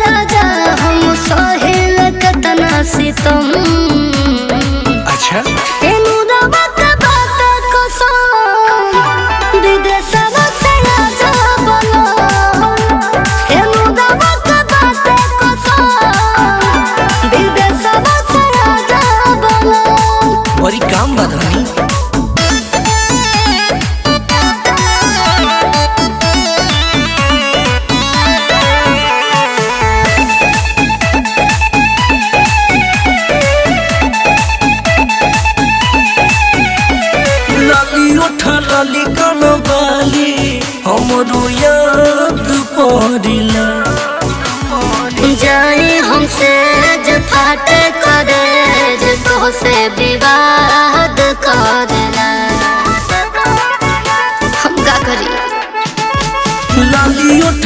राजा हम सहेल कतना सितम। अच्छा बड़ी काम बा धनी। लाली कन बाली हमरो याद पड़िला। जाए हमसे जो फाटे करे तो से विवाद करना हम का करी। लाली